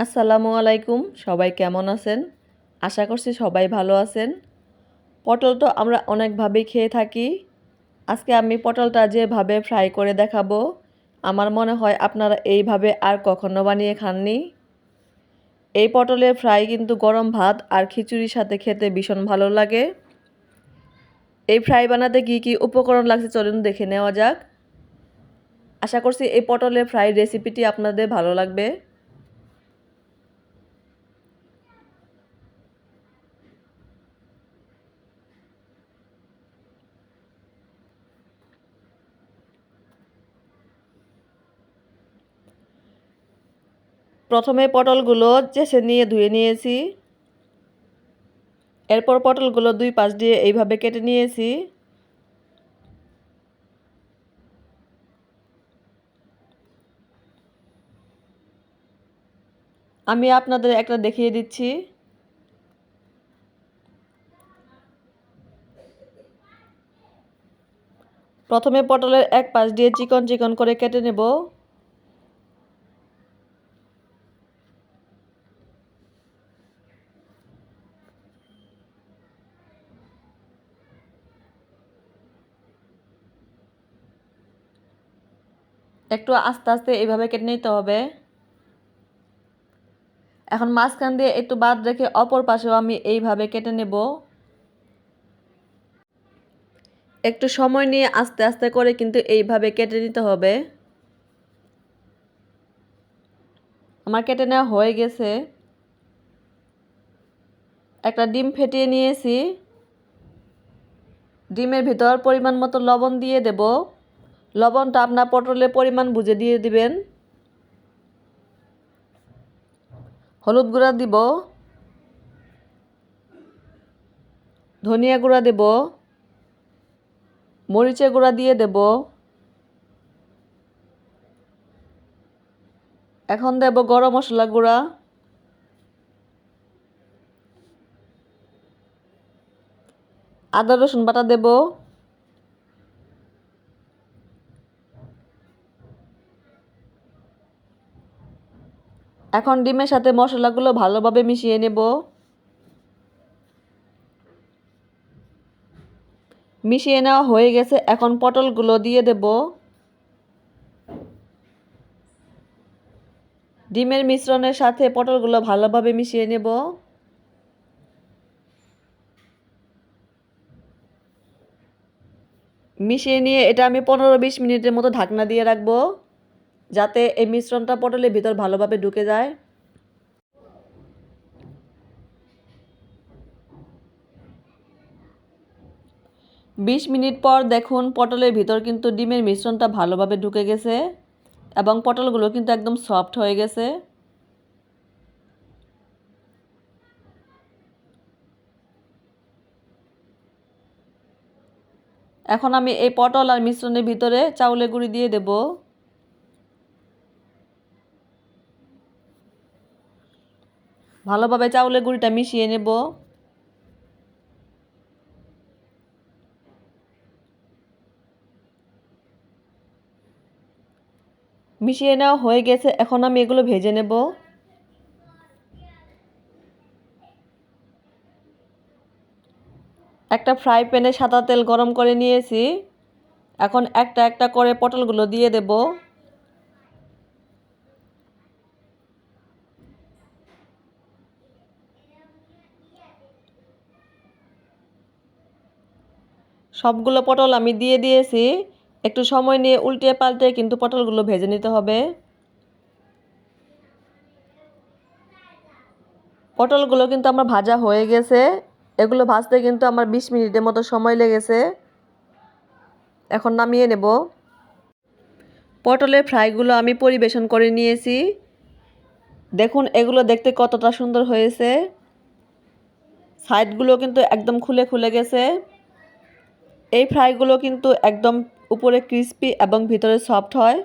আসসালামু আলাইকুম, সবাই কেমন আছেন? আশা করছি সবাই ভালো আছেন। পটল তো আমরা অনেকভাবেই খেয়ে থাকি। আজকে আমি পটলটা যেভাবে ফ্রাই করে দেখাবো, আমার মনে হয় আপনারা এইভাবে আর কখনো বানিয়ে খাননি। এই পটলের ফ্রাই কিন্তু গরম ভাত আর খিচুড়ির সাথে খেতে ভীষণ ভালো লাগে। এই ফ্রাই বানাতে কি কি উপকরণ লাগছে চলুন দেখে নেওয়া যাক। আশা করছি এই পটলের ফ্রাই রেসিপিটি আপনাদের ভালো লাগবে। প্রথমে পটলগুলো চেঁচে নিয়ে ধুয়ে নিয়েছি। এরপর পটলগুলো দুই পাশ দিয়ে এইভাবে কেটে নিয়েছি। আমি আপনাদের একটা দেখিয়ে দিচ্ছি। প্রথমে পটলের এক পাশ দিয়ে চিকন চিকন করে কেটে নেব। একটু আস্তে আস্তে এইভাবে কেটে নিতে হবে। এখন মাঝখান দিয়ে একটু বাদ রেখে অপর পাশেও আমি এইভাবে কেটে নেব। একটু সময় নিয়ে আস্তে আস্তে করে কিন্তু এইভাবে কেটে নিতে হবে। আমার কেটে নেওয়া হয়ে গেছে। একটা ডিম ফেটিয়ে নিয়েছি। ডিমের ভিতর পরিমাণ মতো লবণ দিয়ে দেব। লবণটা আপনার পটলের পরিমাণ বুঝে দিয়ে দিবেন। হলুদ গুঁড়া দিব, ধনিয়া গুঁড়া দেব, মরিচের গুঁড়া দিয়ে দেব। এখন দেব গরম মশলা গুঁড়া, আদা রসুন বাটা দেব, এখন ডিমের সাথে মশলাগুলো ভালোভাবে মিশিয়ে নেব। মিশিয়ে নেওয়া হয়ে গেছে, এখন পটলগুলো দিয়ে দেব। ডিমের মিশ্রণের সাথে পটলগুলো ভালোভাবে মিশিয়ে নেব। মিশিয়ে নিয়ে এটা আমি 15-20 মিনিটের মতো ঢাকনা দিয়ে রাখবো, যাতে এই মিশ্রণটা পটলের ভিতর ভালোভাবে ঢুকে যায়। বিশ মিনিট পর দেখুন পটলের ভিতর কিন্তু ডিমের মিশ্রণটা ভালোভাবে ঢুকে গেছে এবং পটলগুলো কিন্তু একদম সফট হয়ে গেছে। এখন আমি এই পটল আর মিশ্রণের ভিতরে চাউলের গুঁড়ি দিয়ে দেব। ভালোভাবে চাউলের গুঁড়িটা মিশিয়ে নেব। মিশিয়ে নেওয়া হয়ে গেছে, এখন আমি এগুলো ভেজে নেব। একটা ফ্রাই প্যানে সাদা তেল গরম করে নিয়েছি। এখন একটা একটা করে পটলগুলো দিয়ে দেব। সবগুলো পটল আমি দিয়ে দিয়েছি। একটু সময় নিয়ে উল্টে পাল্টে কিন্তু পটলগুলো ভেজে নিতে হবে। পটলগুলো কিন্তু আমার ভাজা হয়ে গেছে। এগুলো ভাজতে কিন্তু আমার 20 মিনিটের মতো সময় লেগেছে। এখন নামিয়ে নেব। পটলের ফ্রাইগুলো আমি পরিবেশন করে নিয়েছি। দেখুন এগুলো দেখতে কতটা সুন্দর হয়েছে। সাইডগুলো কিন্তু একদম খুলে খুলে গেছে। এই ফ্রাইগুলো কিন্তু একদম উপরে ক্রিস্পি এবং ভিতরে সফট হয়।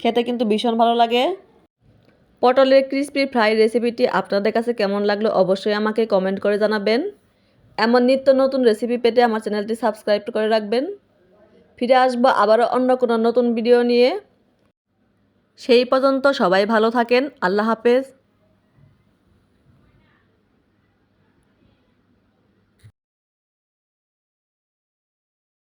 খেতে কিন্তু ভীষণ ভালো লাগে। পটলের ক্রিস্পি ফ্রাই রেসিপিটি আপনাদের কাছে কেমন লাগলো অবশ্যই আমাকে কমেন্ট করে জানাবেন। এমন নিত্য নতুন রেসিপি পেতে আমার চ্যানেলটি সাবস্ক্রাইব করে রাখবেন। ফিরে আসবো আবারও অন্য কোনো নতুন ভিডিও নিয়ে। সেই পর্যন্ত সবাই ভালো থাকেন। আল্লাহ হাফেজ।